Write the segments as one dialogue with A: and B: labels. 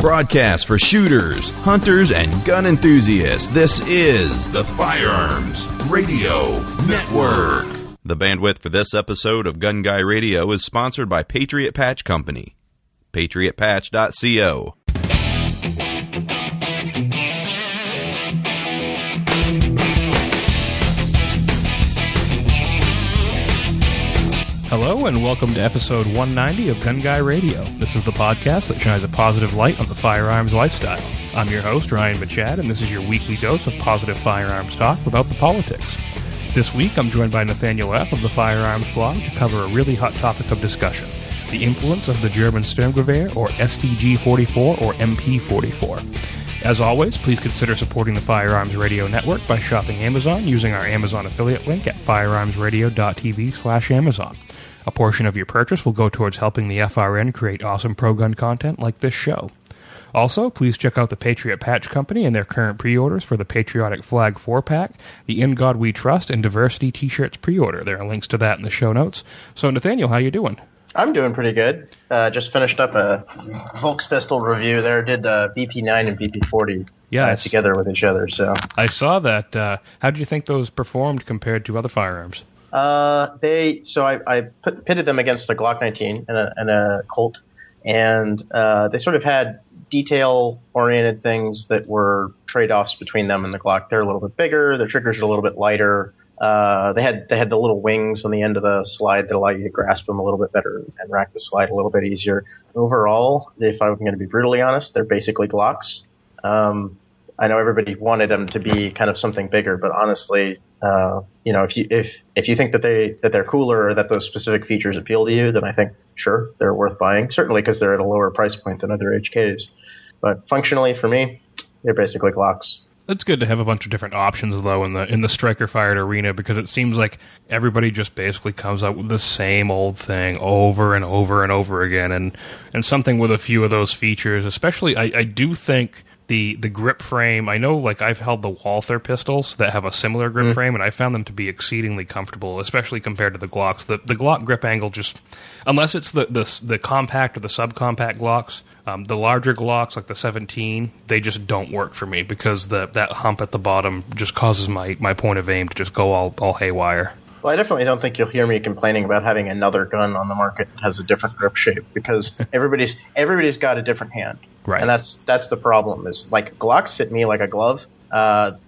A: broadcast for shooters, hunters, and gun enthusiasts. This is the Firearms Radio Network. The bandwidth for this episode of Gun Guy Radio is sponsored by Patriot Patch Company. PatriotPatch.co.
B: Hello and welcome to episode 190 of Gun Guy Radio. This is the podcast that shines a positive light on the firearms lifestyle. I'm your host, Ryan Bachad, and this is your weekly dose of positive firearms talk without the politics. This week, I'm joined by Nathaniel F. of the Firearms blog to cover a really hot topic of discussion, the influence of the German Sturmgewehr, or STG-44, or MP44. As always, please consider supporting the Firearms Radio Network by shopping Amazon using our Amazon affiliate link at firearmsradio.tv/Amazon. A portion of your purchase will go towards helping the FRN create awesome pro-gun content like this show. Also, please check out the Patriot Patch Company and their current pre-orders for the Patriotic Flag 4-pack, the In God We Trust, and Diversity T-shirts pre-order. There are links to that in the show notes. So, Nathaniel, how you doing?
C: I'm doing pretty good. Just finished up a Volks pistol review there. Did BP9 and BP40 together with each other. So
B: I saw that. How did you think those performed compared to other firearms?
C: I pitted them against a Glock 19 and a Colt, and they sort of had detail-oriented things that were trade-offs between them and the Glock. They're a little bit bigger. Their triggers are a little bit lighter. They had the little wings on the end of the slide that allow you to grasp them a little bit better and rack the slide a little bit easier. Overall, if I'm going to be brutally honest, they're basically Glocks. I know everybody wanted them to be kind of something bigger, but honestly, if you think that they're cooler or that those specific features appeal to you, then I think sure they're worth buying. Certainly because they're at a lower price point than other HKs. But functionally, for me, they're basically Glocks.
B: It's good to have a bunch of different options, though, in the striker-fired arena, because it seems like everybody just basically comes out with the same old thing over and over and over again, and something with a few of those features. Especially, I do think the grip frame. I know, like, I've held the Walther pistols that have a similar grip frame, and I found them to be exceedingly comfortable, especially compared to the Glocks. The Glock grip angle just, unless it's the compact or the subcompact Glocks. The larger Glocks, like the 17, they just don't work for me because that hump at the bottom just causes my point of aim to just go all haywire.
C: Well, I definitely don't think you'll hear me complaining about having another gun on the market that has a different grip shape because everybody's got a different hand.
B: Right.
C: And that's the problem is, like, Glocks fit me like a glove.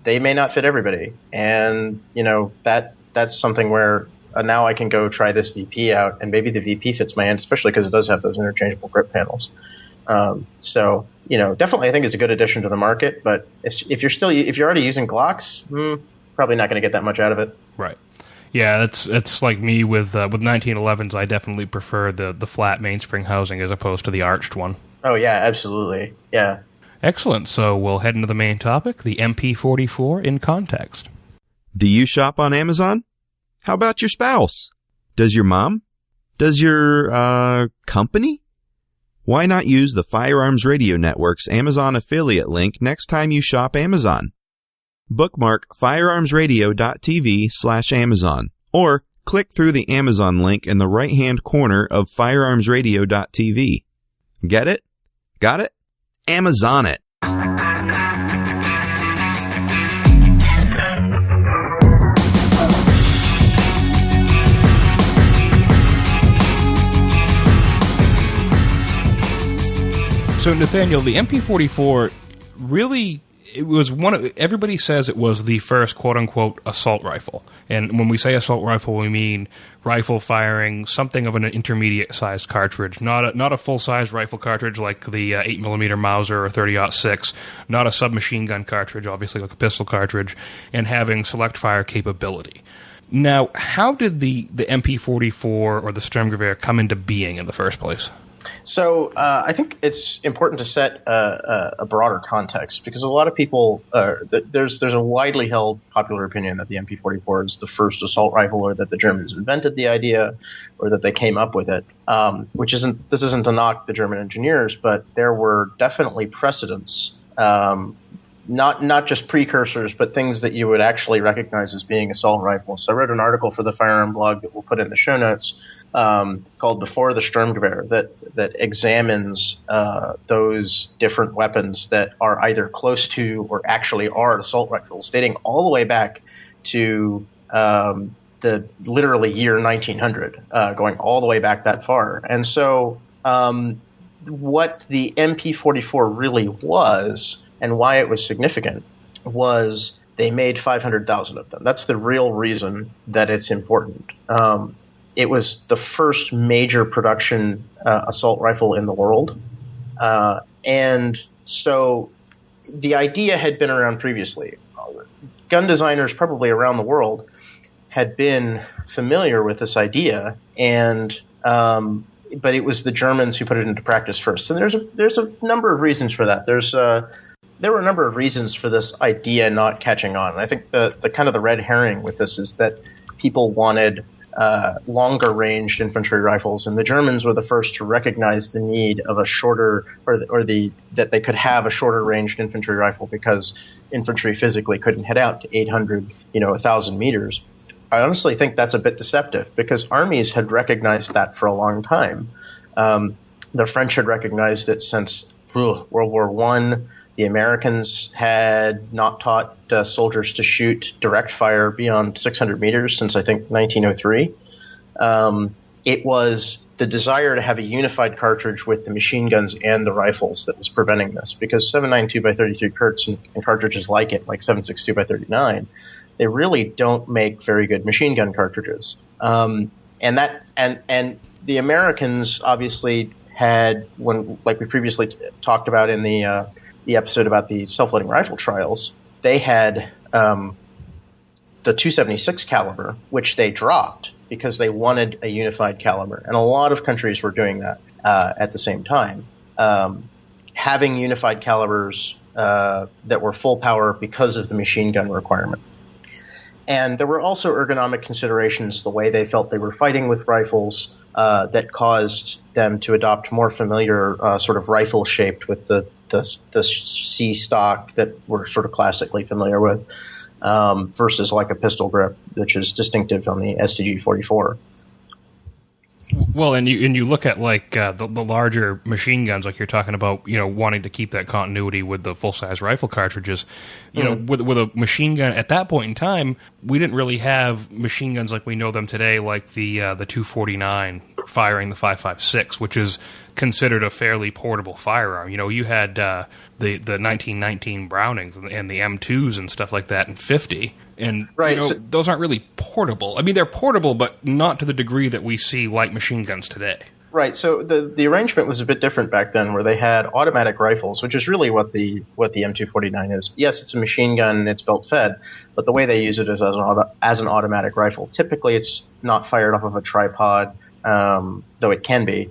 C: They may not fit everybody. And, that's something where now I can go try this VP out, and maybe the VP fits my hand, especially because it does have those interchangeable grip panels. Definitely I think it's a good addition to the market, but if you're already using Glocks, probably not going to get that much out of it.
B: Right. Yeah, it's like me with 1911s. I definitely prefer the flat mainspring housing as opposed to the arched one.
C: Oh yeah, absolutely. Yeah.
B: Excellent. So we'll head into the main topic, the MP44 in context.
A: Do you shop on Amazon? How about your spouse? Does your mom? Does your company? Why not use the Firearms Radio Network's Amazon affiliate link next time you shop Amazon? Bookmark firearmsradio.tv/Amazon or click through the Amazon link in the right-hand corner of firearmsradio.tv. Get it? Got it? Amazon it!
B: So, Nathaniel, the MP44 really, it was everybody says it was the first quote-unquote assault rifle. And when we say assault rifle, we mean rifle firing something of an intermediate-sized cartridge, not a full-size rifle cartridge like the 8mm Mauser or 30-06, not a submachine gun cartridge, obviously like a pistol cartridge, and having select-fire capability. Now, how did the MP44 or the Sturmgewehr come into being in the first place?
C: So I think it's important to set a broader context because a lot of people there's a widely held popular opinion that the MP44 is the first assault rifle, or that the Germans invented the idea, or that they came up with it. This isn't to knock the German engineers, but there were definitely precedents, not just precursors, but things that you would actually recognize as being assault rifles. So I wrote an article for the Firearm blog that we'll put in the show notes called Before the Sturmgewehr that examines those different weapons that are either close to or actually are assault rifles, dating all the way back to the literally year 1900, going all the way back that far. And so what the MP44 really was and why it was significant was they made 500,000 of them. That's the real reason that it's important. It was the first major production assault rifle in the world. And so the idea had been around previously. Gun designers probably around the world had been familiar with this idea, and but it was the Germans who put it into practice first. And there's a number of reasons for that. There were a number of reasons for this idea not catching on. And I think the kind of the red herring with this is that people wanted longer ranged infantry rifles, and the Germans were the first to recognize the need of a shorter, that they could have a shorter ranged infantry rifle because infantry physically couldn't head out to 800, 1,000 meters. I honestly think that's a bit deceptive because armies had recognized that for a long time. The French had recognized it since World War I. The Americans had not taught soldiers to shoot direct fire beyond 600 meters since, I think, 1903. It was the desire to have a unified cartridge with the machine guns and the rifles that was preventing this, because 7.92 by 33 Kurtz and cartridges like it, like 7.62 by 39, they really don't make very good machine gun cartridges. And the Americans obviously had, like we previously talked about in the episode about the self-loading rifle trials, they had the 276 caliber, which they dropped because they wanted a unified caliber. And a lot of countries were doing that at the same time. Having unified calibers that were full power because of the machine gun requirement. And there were also ergonomic considerations, the way they felt they were fighting with rifles, that caused them to adopt more familiar sort of rifle shaped with the C stock that we're sort of classically familiar with, versus like a pistol grip, which is distinctive on the STG-44.
B: Well, and you look at like the larger machine guns, like you're talking about, wanting to keep that continuity with the full size rifle cartridges. You know, with a machine gun at that point in time, we didn't really have machine guns like we know them today, like the 249 firing the 5.56, which is considered a fairly portable firearm. You had the 1919 Brownings and the M2s and stuff like that in 50. And
C: right,
B: those aren't really portable. I mean, they're portable, but not to the degree that we see light machine guns today.
C: Right. So the arrangement was a bit different back then, where they had automatic rifles, which is really what the M249 is. Yes, it's a machine gun and it's belt fed, but the way they use it is as an automatic rifle. Typically, it's not fired off of a tripod, though it can be.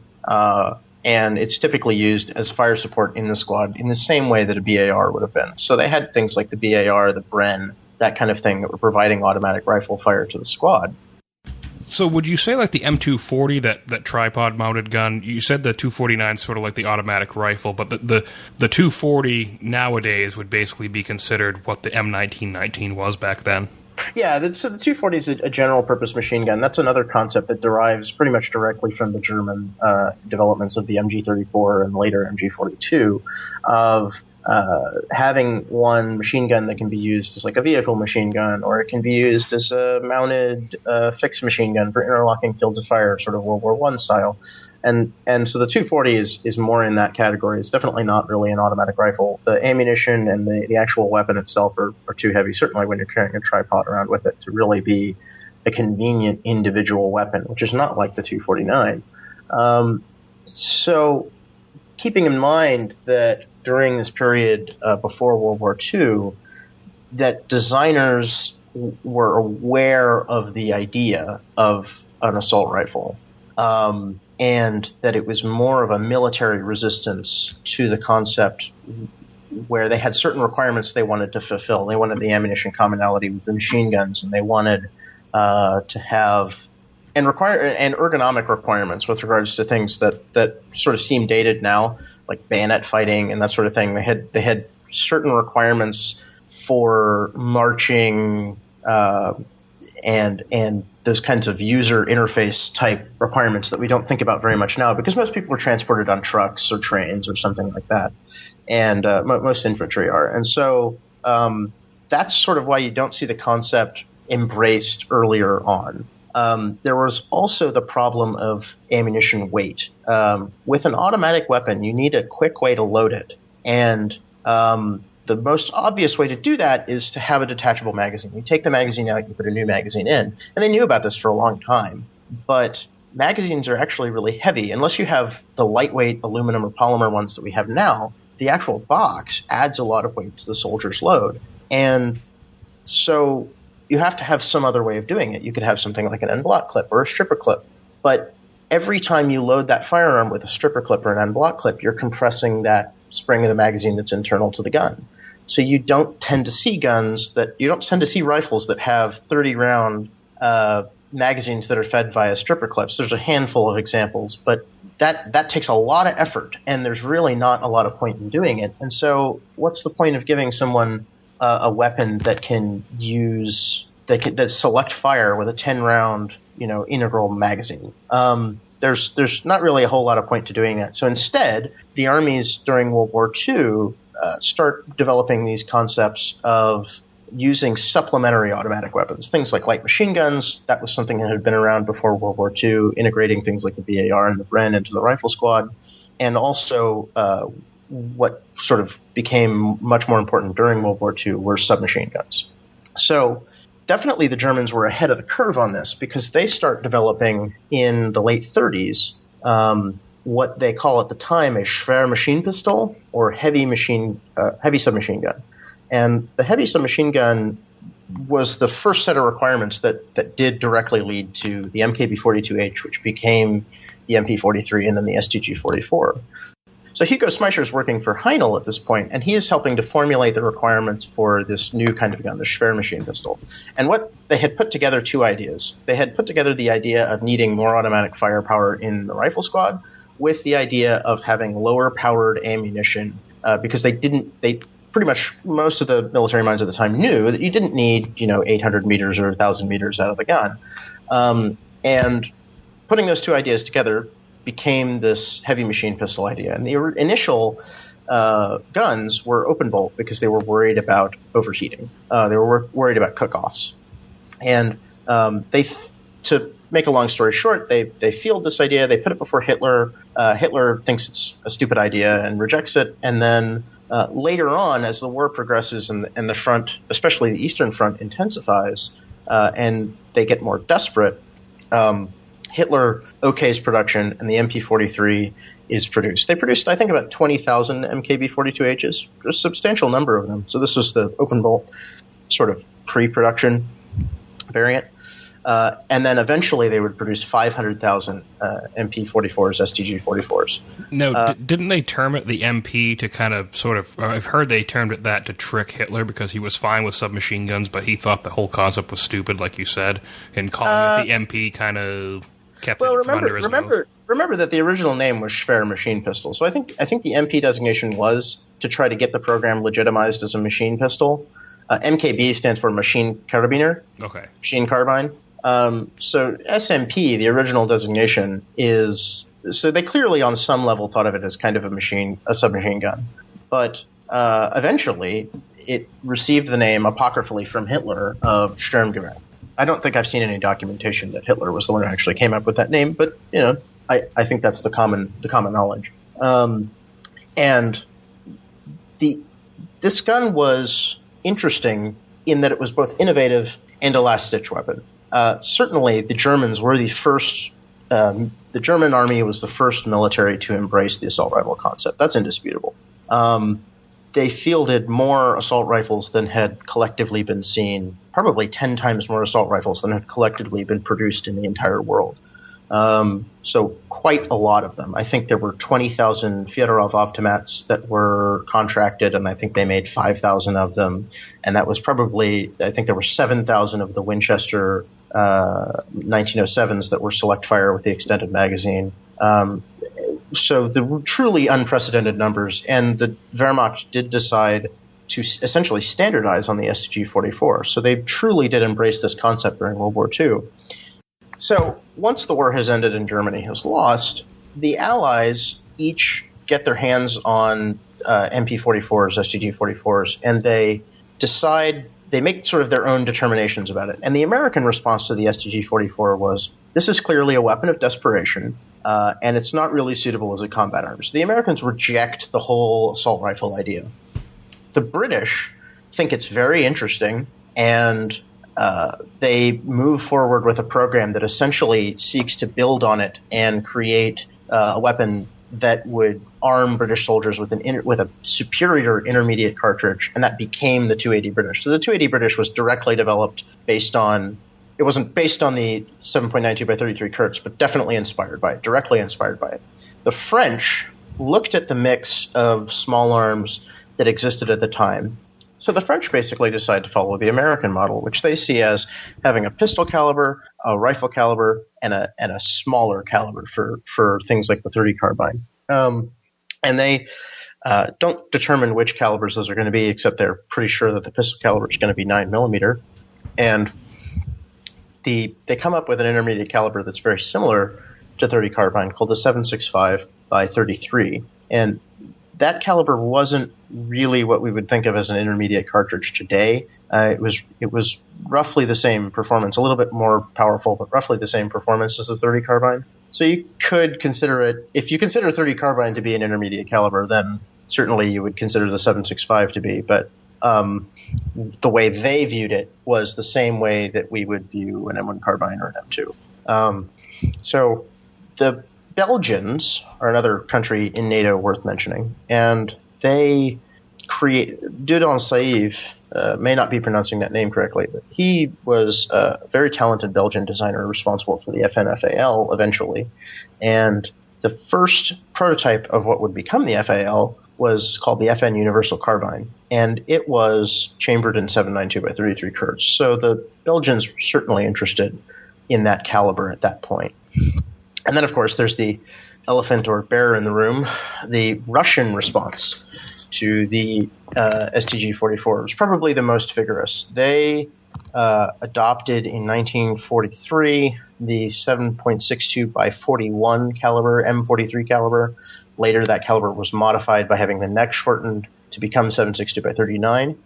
C: And it's typically used as fire support in the squad in the same way that a BAR would have been. So they had things like the BAR, the Bren, that kind of thing that were providing automatic rifle fire to the squad.
B: So would you say like the M240, that tripod-mounted gun, you said the 249 is sort of like the automatic rifle, but the 240 nowadays would basically be considered what the M1919 was back then?
C: Yeah, so the 240 is a general-purpose machine gun. That's another concept that derives pretty much directly from the German developments of the MG34 and later MG42 of having one machine gun that can be used as like a vehicle machine gun, or it can be used as a mounted fixed machine gun for interlocking fields of fire, sort of World War I style. And so the 240 is more in that category. It's definitely not really an automatic rifle. The ammunition and the actual weapon itself are too heavy, certainly when you're carrying a tripod around with it, to really be a convenient individual weapon, which is not like the 249. So keeping in mind that during this period before World War II, that designers were aware of the idea of an assault rifle, and that it was more of a military resistance to the concept, where they had certain requirements they wanted to fulfill. They wanted the ammunition commonality with the machine guns, and they wanted to have and ergonomic requirements with regards to things that sort of seem dated now, like bayonet fighting and that sort of thing. They had certain requirements for marching and those kinds of user interface type requirements that we don't think about very much now, because most people are transported on trucks or trains or something like that, and most infantry are. And so that's sort of why you don't see the concept embraced earlier on. There was also the problem of ammunition weight. With an automatic weapon, you need a quick way to load it, and the most obvious way to do that is to have a detachable magazine. You take the magazine out, you put a new magazine in. And they knew about this for a long time. But magazines are actually really heavy. Unless you have the lightweight aluminum or polymer ones that we have now, the actual box adds a lot of weight to the soldier's load. And so you have to have some other way of doing it. You could have something like an end block clip or a stripper clip. But every time you load that firearm with a stripper clip or an end block clip, you're compressing that spring of the magazine that's internal to the gun. So you don't tend to see rifles that have 30-round magazines that are fed via stripper clips. There's a handful of examples, but that takes a lot of effort, and there's really not a lot of point in doing it. And so what's the point of giving someone a weapon that can select fire with a 10-round, integral magazine? There's not really a whole lot of point to doing that. So instead, the armies during World War II start developing these concepts of using supplementary automatic weapons, things like light machine guns. That was something that had been around before World War II, integrating things like the BAR and the Bren into the rifle squad. And also what sort of became much more important during World War II were submachine guns. So definitely the Germans were ahead of the curve on this, because they start developing in the late 30s what they call at the time a schwer machine pistol, or heavy submachine gun. And the heavy submachine gun was the first set of requirements that did directly lead to the MKB-42H, which became the MP43 and then the STG-44. So Hugo Smeischer is working for Heinel at this point, and he is helping to formulate the requirements for this new kind of gun, the schwer machine pistol. And what they had put together two ideas. They had put together the idea of needing more automatic firepower in the rifle squad, with the idea of having lower powered ammunition, because they pretty much most of the military minds at the time knew that you didn't need 800 meters or 1,000 meters out of the gun. And putting those two ideas together became this heavy machine pistol idea. And the initial guns were open bolt because they were worried about overheating. They were worried about cook-offs. And to make a long story short, they field this idea. They put it before Hitler. Hitler thinks it's a stupid idea and rejects it. And then later on, as the war progresses and the front, especially the Eastern Front, intensifies and they get more desperate, Hitler okays production, and the MP43 is produced. They produced, I think, about 20,000 MKB-42Hs, a substantial number of them. So this was the open bolt sort of pre-production variant. And then eventually they would produce 500,000 MP44s, STG-44s.
B: No, didn't they term it the MP to kind of sort of – I've heard they termed it that to trick Hitler because he was fine with submachine guns, but he thought the whole concept was stupid, like you said, and calling it the MP kind of kept it from under his nose.
C: Remember that the original name was Schwer machine pistol. So I think the MP designation was to try to get the program legitimized as a machine pistol. MKB stands for machine carabiner, machine carbine. So SMP, the original designation, is so they clearly on some level thought of it as kind of a submachine gun, but eventually it received the name apocryphally from Hitler of Sturmgewehr. I don't think I've seen any documentation that Hitler was the one who actually came up with that name, but I think that's the common knowledge. And this gun was interesting in that it was both innovative and a last-ditch weapon. Certainly, the Germans were the first. The German army was the first military to embrace the assault rifle concept. That's indisputable. They fielded more assault rifles than had collectively been seen. Probably 10 times more assault rifles than had collectively been produced in the entire world. So quite a lot of them. I think there were 20,000 Fyodorov automats that were contracted, and I think they made 5,000 of them. And that was probably, I think there were 7,000 of the Winchester 1907s that were select fire with the extended magazine. So the truly unprecedented numbers. And the Wehrmacht did decide to essentially standardize on the STG-44. So they truly did embrace this concept during World War II. So once the war has ended and Germany has lost, the Allies each get their hands on MP44s, STG-44s, and they make sort of their own determinations about it. And the American response to the STG-44 was, this is clearly a weapon of desperation, and it's not really suitable as a combat arm. So the Americans reject the whole assault rifle idea. The British think it's very interesting, and they move forward with a program that essentially seeks to build on it and create a weapon that would arm British soldiers with a superior intermediate cartridge, and that became the 280 British. So the 280 British was directly developed it wasn't based on the 7.92 by 33 Kurtz, but definitely inspired by it, directly inspired by it. The French looked at the mix of small arms that existed at the time. So the French basically decided to follow the American model, which they see as having a pistol caliber, a rifle caliber, and a smaller caliber for things like the 30 carbine. And they don't determine which calibers those are going to be, except they're pretty sure that the pistol caliber is going to be 9mm. And they come up with an intermediate caliber that's very similar to 30 carbine called the 7.65 by 33. And that caliber wasn't really what we would think of as an intermediate cartridge today. It was roughly the same performance, a little bit more powerful, but roughly the same performance as the 30 carbine. So you could consider it, if you consider 30 carbine to be an intermediate caliber, then certainly you would consider the 7.65 to be. But the way they viewed it was the same way that we would view an M1 carbine or an M2. So the Belgians are another country in NATO worth mentioning, and they Dudon Saïv, may not be pronouncing that name correctly, but he was a very talented Belgian designer responsible for the FN-FAL eventually. And the first prototype of what would become the FAL was called the FN Universal Carbine, and it was chambered in 7.92 by 33 Kurtz. So the Belgians were certainly interested in that caliber at that point. And then, of course, there's the elephant or bear in the room. The Russian response to the STG-44 was probably the most vigorous. They adopted in 1943 the 7.62 by 41 caliber, M43 caliber. Later, that caliber was modified by having the neck shortened to become 7.62 by 39.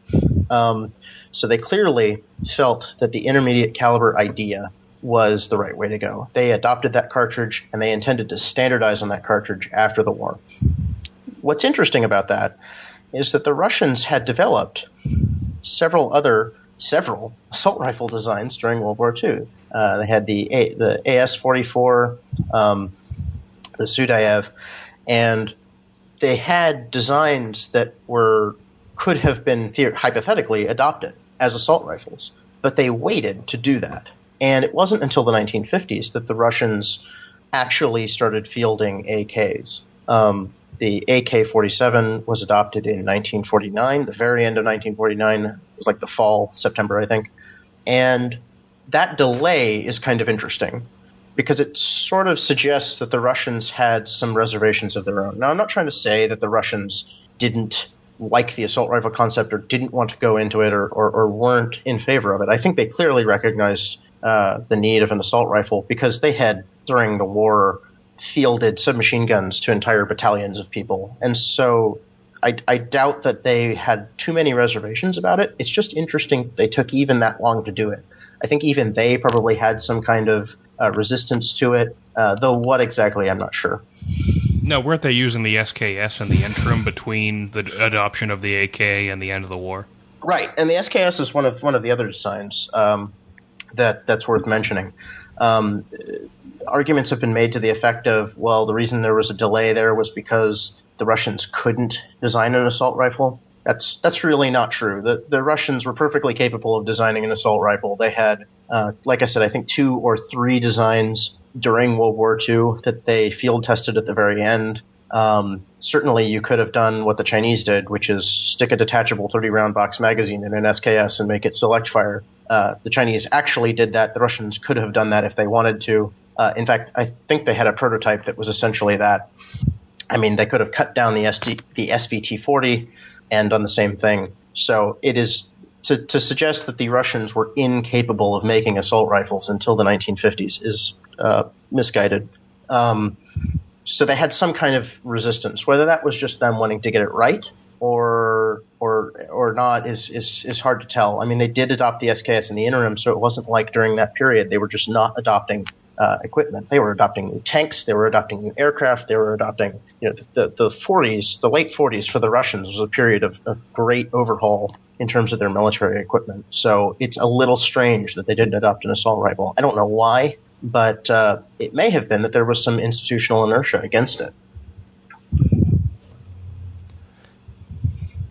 C: So they clearly felt that the intermediate caliber idea was the right way to go. They adopted that cartridge, and they intended to standardize on that cartridge after the war. What's interesting about that is that the Russians had developed several assault rifle designs during World War II. They had the AS-44, the Sudaev, and they had designs that could have been hypothetically adopted as assault rifles, but they waited to do that. And it wasn't until the 1950s that the Russians actually started fielding AKs. The AK-47 was adopted in 1949, the very end of 1949. It was like the fall, September, I think. And that delay is kind of interesting because it sort of suggests that the Russians had some reservations of their own. Now, I'm not trying to say that the Russians didn't like the assault rifle concept or didn't want to go into it or weren't in favor of it. I think they clearly recognized the need of an assault rifle because they had, during the war, fielded submachine guns to entire battalions of people. And so I doubt that they had too many reservations about it. It's just interesting they took even that long to do it. I think even they probably had some kind of resistance to it, though what exactly, I'm not sure.
B: No, weren't they using the SKS in the interim between the adoption of the AK and the end of the war?
C: Right, and the SKS is one of the other designs that's worth mentioning. Arguments have been made to the effect of, well, the reason there was a delay there was because the Russians couldn't design an assault rifle. That's really not true. The Russians were perfectly capable of designing an assault rifle. They had, like I said, I think 2 or 3 designs during World War II that they field tested at the very end. Certainly you could have done what the Chinese did, which is stick a detachable 30-round box magazine in an SKS and make it select fire. The Chinese actually did that. The Russians could have done that if they wanted to. In fact, I think they had a prototype that was essentially that. I mean, they could have cut down the SVT-40 and done the same thing. So it is to suggest that the Russians were incapable of making assault rifles until the 1950s is misguided. So they had some kind of resistance. Whether that was just them wanting to get it right or not is hard to tell. I mean, they did adopt the SKS in the interim, so it wasn't like during that period they were just not adopting equipment. They were adopting new tanks. They were adopting new aircraft. They were adopting, the 40s, the late 40s for the Russians was a period of great overhaul in terms of their military equipment. So it's a little strange that they didn't adopt an assault rifle. I don't know why, but it may have been that there was some institutional inertia against it.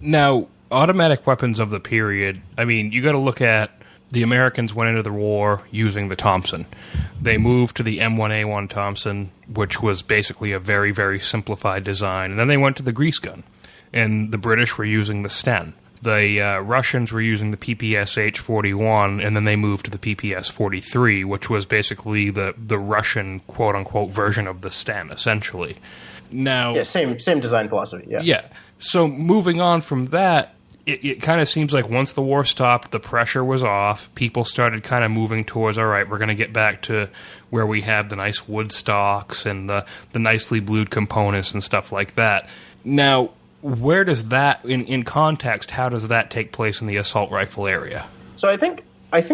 B: Now, automatic weapons of the period, I mean, you got to look at the Americans went into the war using the Thompson. They moved to the M1A1 Thompson, which was basically a very, very simplified design. And then they went to the grease gun. And the British were using the Sten. The Russians were using the PPSH-41, and then they moved to the PPS-43, which was basically the Russian quote-unquote version of the Sten, essentially. Now,
C: yeah, same design philosophy, yeah.
B: Yeah. So moving on from that, it kind of seems like once the war stopped, the pressure was off. People started kind of moving towards, all right, we're going to get back to where we have the nice wood stocks and the nicely blued components and stuff like that. Now, where does that, in context, how does that take place in the assault rifle area?
C: So I think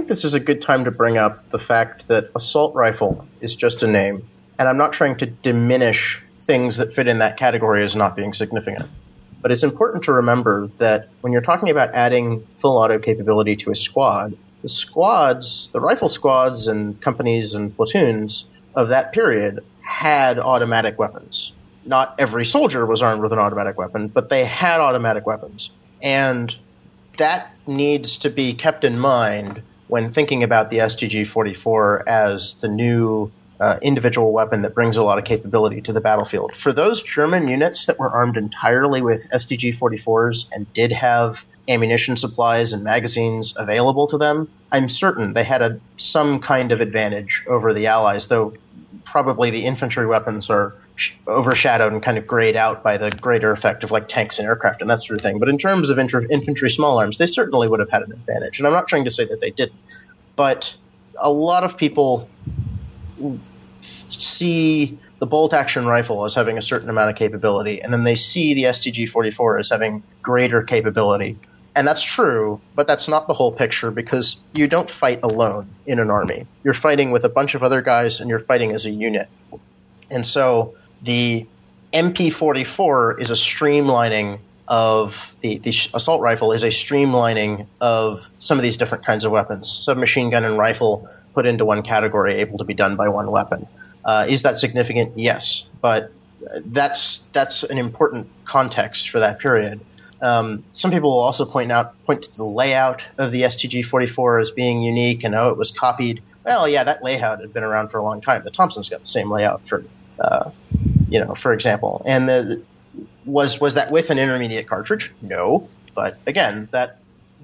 C: this is a good time to bring up the fact that assault rifle is just a name, and I'm not trying to diminish things that fit in that category as not being significant. But it's important to remember that when you're talking about adding full auto capability to a squad, the rifle squads and companies and platoons of that period had automatic weapons. Not every soldier was armed with an automatic weapon, but they had automatic weapons. And that needs to be kept in mind when thinking about the STG-44 as the new individual weapon that brings a lot of capability to the battlefield. For those German units that were armed entirely with STG-44s and did have ammunition supplies and magazines available to them, I'm certain they had some kind of advantage over the Allies, though probably the infantry weapons are overshadowed and kind of grayed out by the greater effect of like tanks and aircraft and that sort of thing. But in terms of infantry small arms, they certainly would have had an advantage. And I'm not trying to say that they didn't. But a lot of people see the bolt-action rifle as having a certain amount of capability, and then they see the STG-44 as having greater capability. And that's true, but that's not the whole picture, because you don't fight alone in an army. You're fighting with a bunch of other guys, and you're fighting as a unit. And so the MP44 is a streamlining of the assault rifle is a streamlining of some of these different kinds of weapons. Submachine gun and rifle put into one category, able to be done by one weapon. Is that significant? Yes, but that's an important context for that period. Some people will also point to the layout of the STG-44 as being unique and it was copied. Well, yeah, that layout had been around for a long time. The Thompson's got the same layout for example. And was that with an intermediate cartridge? No, but again,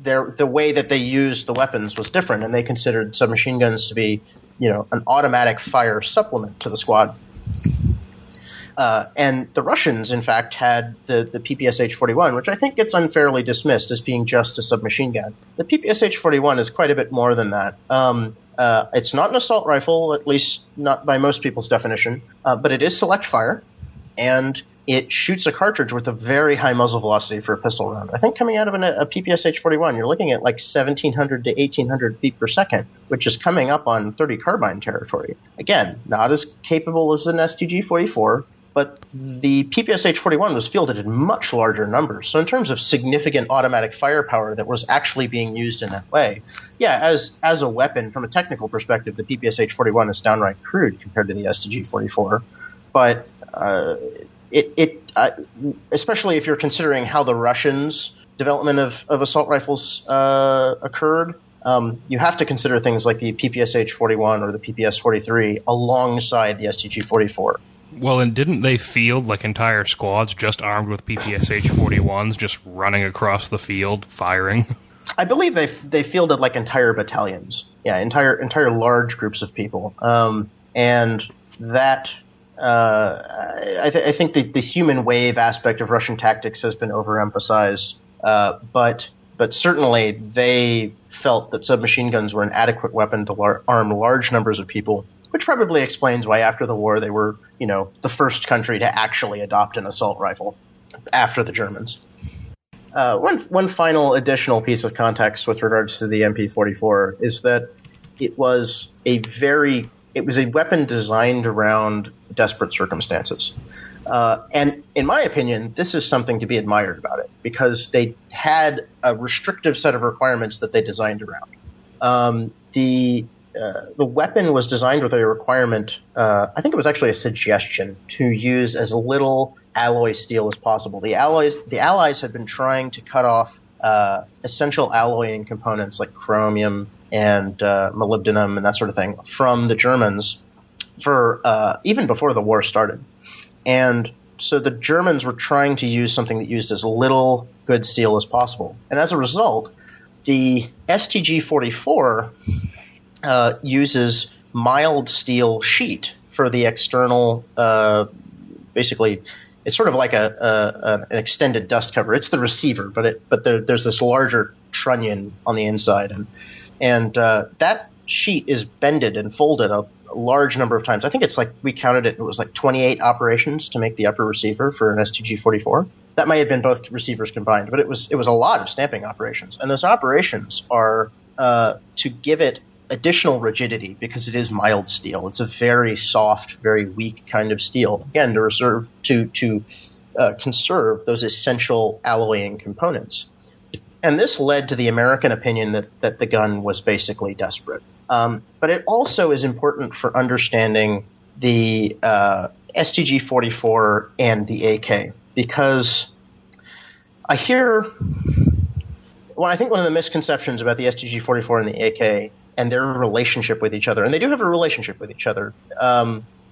C: the way that they used the weapons was different, and they considered submachine guns to be, an automatic fire supplement to the squad. And the Russians, in fact, had the PPSH-41, which I think gets unfairly dismissed as being just a submachine gun. The PPSH-41 is quite a bit more than that. It's not an assault rifle, at least not by most people's definition, but it is select fire, and it shoots a cartridge with a very high muzzle velocity for a pistol round. I think coming out of a PPSH-41, you're looking at like 1,700 to 1,800 feet per second, which is coming up on 30 carbine territory. Again, not as capable as an STG-44, but the PPSH-41 was fielded in much larger numbers. So in terms of significant automatic firepower that was actually being used in that way, yeah, as a weapon, from a technical perspective, the PPSH-41 is downright crude compared to the STG-44. But especially if you're considering how the Russians' development of assault rifles occurred, you have to consider things like the PPSH-41 or the PPS-43 alongside the STG-44.
B: Well, and didn't they field like entire squads just armed with PPSH-41s just running across the field firing?
C: I believe they fielded like entire battalions. Yeah, entire large groups of people. And that I think the human wave aspect of Russian tactics has been overemphasized. But but certainly they felt that submachine guns were an adequate weapon to arm large numbers of people, which probably explains why after the war they were, the first country to actually adopt an assault rifle after the Germans. One final additional piece of context with regards to the MP44 is that it was a weapon designed around desperate circumstances. And in my opinion, this is something to be admired about it, because they had a restrictive set of requirements that they designed around. The weapon was designed with a requirement, I think it was actually a suggestion, to use as little alloy steel as possible. The Allies had been trying to cut off essential alloying components like chromium and molybdenum and that sort of thing from the Germans for even before the war started. And so the Germans were trying to use something that used as little good steel as possible. And as a result, the STG-44 uses mild steel sheet for the external, basically, it's sort of like an extended dust cover. It's the receiver, but there's this larger trunnion on the inside. And that sheet is bended and folded a large number of times. I think it's like, we counted it was like 28 operations to make the upper receiver for an STG-44. That may have been both receivers combined, but it was a lot of stamping operations. And those operations are to give it additional rigidity, because it is mild steel. It's a very soft, very weak kind of steel, again, to conserve those essential alloying components. And this led to the American opinion that the gun was basically desperate. But it also is important for understanding the STG-44 and the AK, because I think one of the misconceptions about the STG-44 and the AK and their relationship with each other, and they do have a relationship with each other,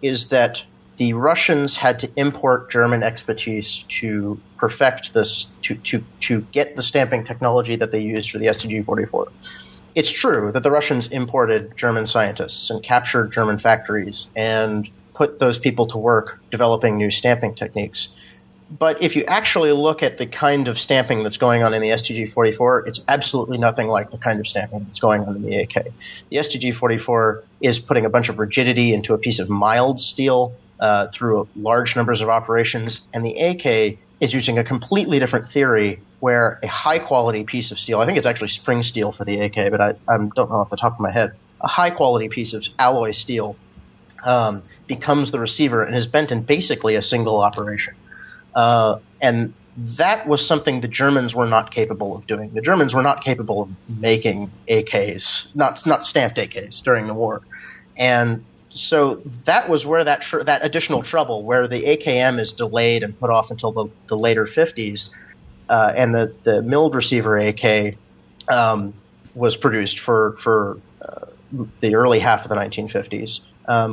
C: is that the Russians had to import German expertise to perfect this, to get the stamping technology that they used for the STG-44. It's true that the Russians imported German scientists and captured German factories and put those people to work developing new stamping techniques. But if you actually look at the kind of stamping that's going on in the STG-44, it's absolutely nothing like the kind of stamping that's going on in the AK. The STG-44 is putting a bunch of rigidity into a piece of mild steel through large numbers of operations, and the AK is using a completely different theory where a high-quality piece of steel, I think it's actually spring steel for the AK, but I don't know off the top of my head, a high-quality piece of alloy steel becomes the receiver and is bent in basically a single operation. And that was something the Germans were not capable of doing. The Germans were not capable of making AKs, not stamped AKs during the war. And so that was where that additional trouble, where the AKM is delayed and put off until the later 50s, and the milled receiver AK was produced for the early half of the 1950s,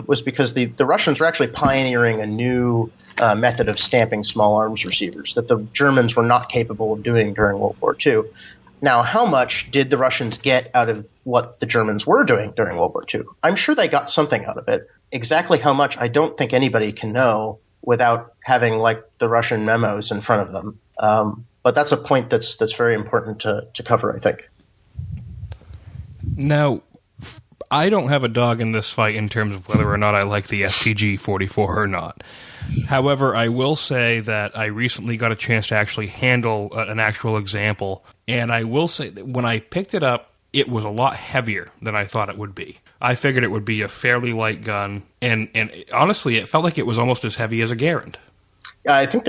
C: was because the Russians were actually pioneering a new method of stamping small arms receivers that the Germans were not capable of doing during World War II. Now, how much did the Russians get out of what the Germans were doing during World War II? I'm sure they got something out of it. Exactly how much, I don't think anybody can know without having, like, the Russian memos in front of them. But that's a point that's very important to cover, I think.
B: Now, I don't have a dog in this fight in terms of whether or not I like the STG-44 or not. However, I will say that I recently got a chance to actually handle an actual example, and I will say that when I picked it up, it was a lot heavier than I thought it would be. I figured it would be a fairly light gun, and honestly, it felt like it was almost as heavy as a Garand.
C: I think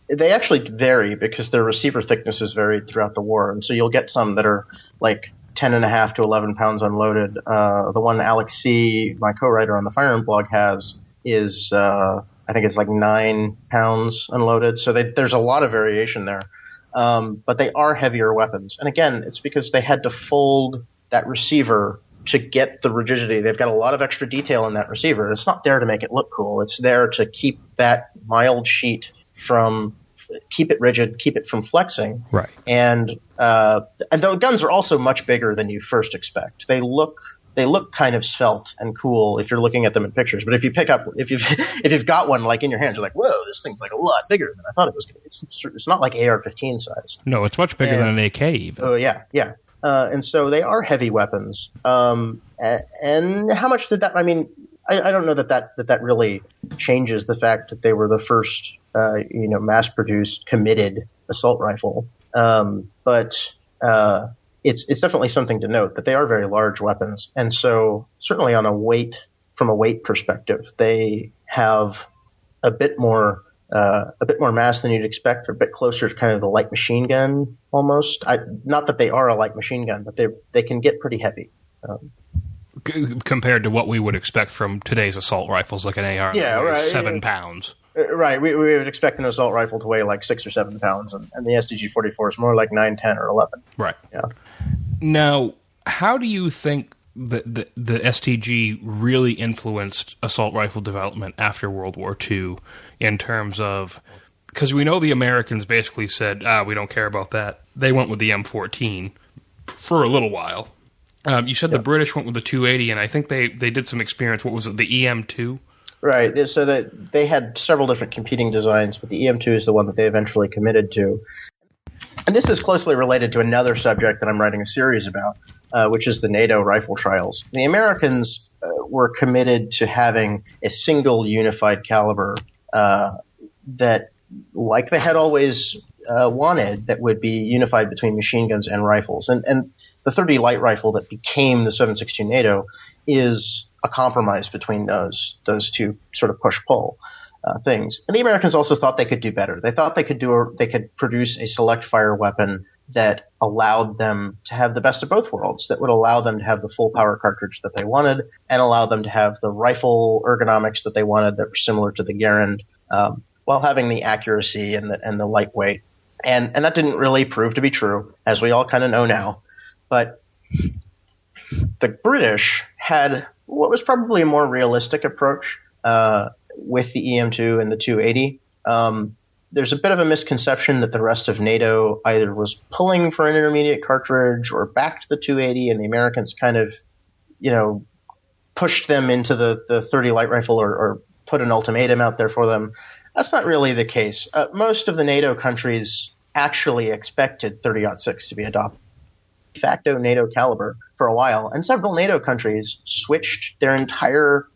C: they actually vary because their receiver thicknesses varied throughout the war, and so you'll get some that are like 10.5 to 11 pounds unloaded. The one Alex C., my co-writer on the Firearms blog, has is I think it's like 9 pounds unloaded. So there's a lot of variation there. But they are heavier weapons. And again, it's because they had to fold that receiver to get the rigidity. They've got a lot of extra detail in that receiver. It's not there to make it look cool. It's there to keep that mild sheet keep it rigid, keep it from flexing.
B: Right.
C: And the guns are also much bigger than you first expect. They look they look kind of svelte and cool if you're looking at them in pictures. But if you've got one like in your hands, you're like, whoa, this thing's like a lot bigger than I thought it was going to be. It's not like AR-15 size.
B: No, it's much bigger than an AK even.
C: Oh, yeah. And so they are heavy weapons. And how much did that – I mean, I don't know that really changes the fact that they were the first, mass-produced, committed assault rifle. But it's definitely something to note that they are very large weapons. And so certainly from a weight perspective, they have a bit more mass than you'd expect. They're a bit closer to kind of the light machine gun almost. Not that they are a light machine gun, but they can get pretty heavy.
B: Compared to what we would expect from today's assault rifles, like an AR, 7 pounds.
C: Right, we would expect an assault rifle to weigh like 6 or 7 pounds, and the STG-44 is more like 9, 10, or 11.
B: Right.
C: Yeah.
B: Now, how do you think the STG really influenced assault rifle development after World War II in terms of, because we know the Americans basically said, we don't care about that. They went with the M14 for a little while. You said the British went with the 280, and I think they did some experience. What was it, the EM2?
C: Right. So that they had several different competing designs, but the EM2 is the one that they eventually committed to. And this is closely related to another subject that I'm writing a series about, which is the NATO rifle trials. The Americans were committed to having a single unified caliber that, like they had always wanted, that would be unified between machine guns and rifles. And the 30 light rifle that became the 7.62 NATO is a compromise between those two sort of push-pull things. And the Americans also thought they could do better. They thought they could produce a select fire weapon that allowed them to have the best of both worlds, that would allow them to have the full power cartridge that they wanted and allow them to have the rifle ergonomics that they wanted that were similar to the Garand, while having the accuracy and the lightweight. And that didn't really prove to be true, as we all kind of know now. But the British had what was probably a more realistic approach with the EM2 and the 280. There's a bit of a misconception that the rest of NATO either was pulling for an intermediate cartridge or backed the 280, and the Americans kind of, pushed them into the 30 light rifle or put an ultimatum out there for them. That's not really the case. Most of the NATO countries actually expected 30-06 to be adopted. De facto NATO caliber for a while, and several NATO countries switched their entire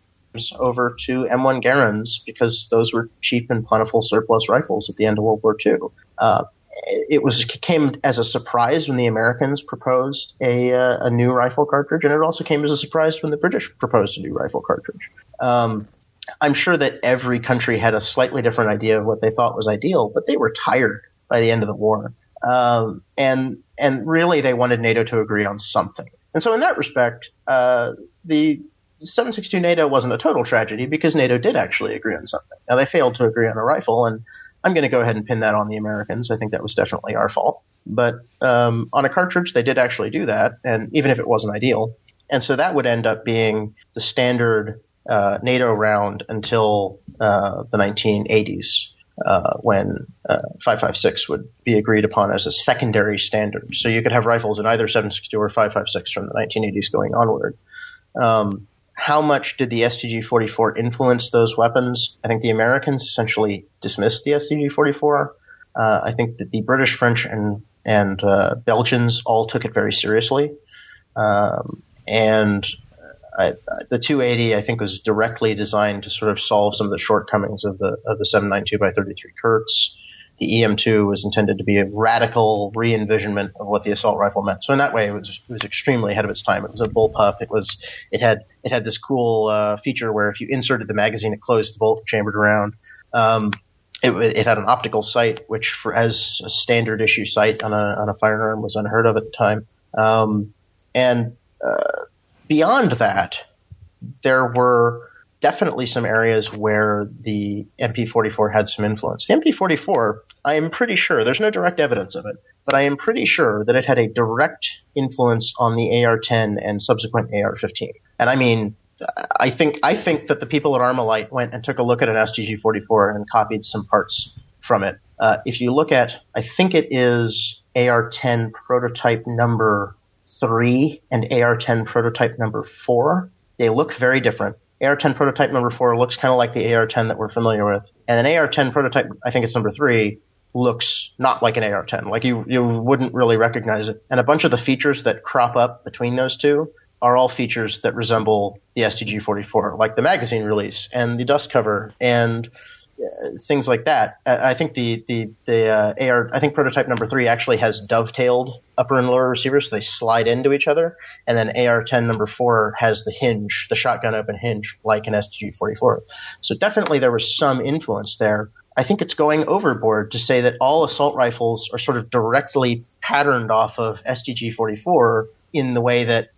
C: over to M1 Garands because those were cheap and plentiful surplus rifles at the end of World War II. It came as a surprise when the Americans proposed a new rifle cartridge, and it also came as a surprise when the British proposed a new rifle cartridge. I'm sure that every country had a slightly different idea of what they thought was ideal, but they were tired by the end of the war. And really they wanted NATO to agree on something. And so in that respect, the 7.62 NATO wasn't a total tragedy because NATO did actually agree on something. Now they failed to agree on a rifle, and I'm going to go ahead and pin that on the Americans. I think that was definitely our fault. But on a cartridge, they did actually do that, and even if it wasn't ideal. And so that would end up being the standard NATO round until the 1980s. When 5.56 would be agreed upon as a secondary standard. So you could have rifles in either 7.62 or 5.56 from the 1980s going onward. How much did the STG-44 influence those weapons? I think the Americans essentially dismissed the STG-44. I think that the British, French, and Belgians all took it very seriously. And the 280, I think, was directly designed to sort of solve some of the shortcomings of the 7.92 by 33 Kurtz. The EM2 was intended to be a radical re-envisionment of what the assault rifle meant. So in that way, it was extremely ahead of its time. It was a bullpup. It had this cool feature where if you inserted the magazine, it closed the bolt chambered around. It had an optical sight, which as a standard issue sight on a firearm was unheard of at the time. Beyond that, there were definitely some areas where the MP44 had some influence. The MP44, I am pretty sure, there's no direct evidence of it, but I am pretty sure that it had a direct influence on the AR-10 and subsequent AR-15. And I mean, I think that the people at Armalite went and took a look at an STG-44 and copied some parts from it. If you look at, I think it is AR-10 prototype number 3 and AR-10 prototype number 4, they look very different. AR-10 prototype number 4 looks kind of like the AR-10 that we're familiar with. And an AR-10 prototype, I think it's number 3, looks not like an AR-10. Like you wouldn't really recognize it. And a bunch of the features that crop up between those two are all features that resemble the STG-44, like the magazine release and the dust cover and things like that. I think the I think prototype number 3 actually has dovetailed upper and lower receivers, so they slide into each other. And then AR-10 number 4 has the hinge, the shotgun open hinge, like an STG-44. So definitely there was some influence there. I think it's going overboard to say that all assault rifles are sort of directly patterned off of STG-44 in the way that,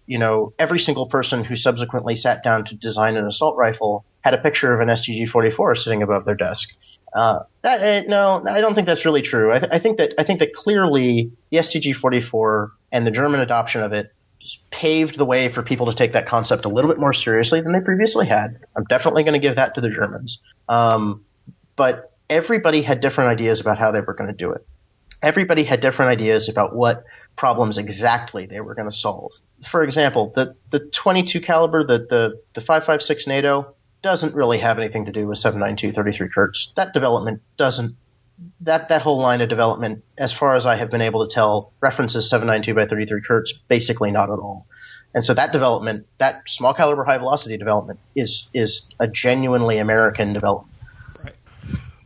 C: every single person who subsequently sat down to design an assault rifle had a picture of an STG-44 sitting above their desk. No, I don't think that's really true. I think that clearly the STG-44 and the German adoption of it just paved the way for people to take that concept a little bit more seriously than they previously had. I'm definitely going to give that to the Germans. But everybody had different ideas about how they were going to do it. Everybody had different ideas about what problems exactly they were going to solve. For example, the 22 caliber, the 5.56 NATO doesn't really have anything to do with 7.92 33 Kurtz. That development doesn't. That whole line of development, as far as I have been able to tell, references 7.92 by 33 Kurtz basically not at all. And so that development, that small caliber high velocity development, is a genuinely American development.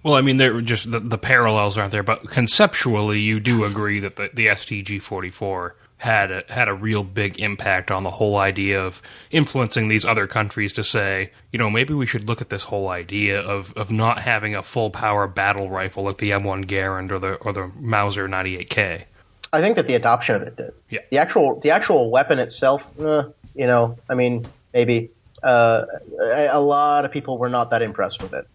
B: Well, I mean, they're just the parallels aren't there, but conceptually, you do agree that the STG-44 had a real big impact on the whole idea of influencing these other countries to say, maybe we should look at this whole idea of not having a full power battle rifle like the M1 Garand or the Mauser 98K.
C: I think that the adoption of it did.
B: Yeah.
C: The actual weapon itself, maybe. A lot of people were not that impressed with it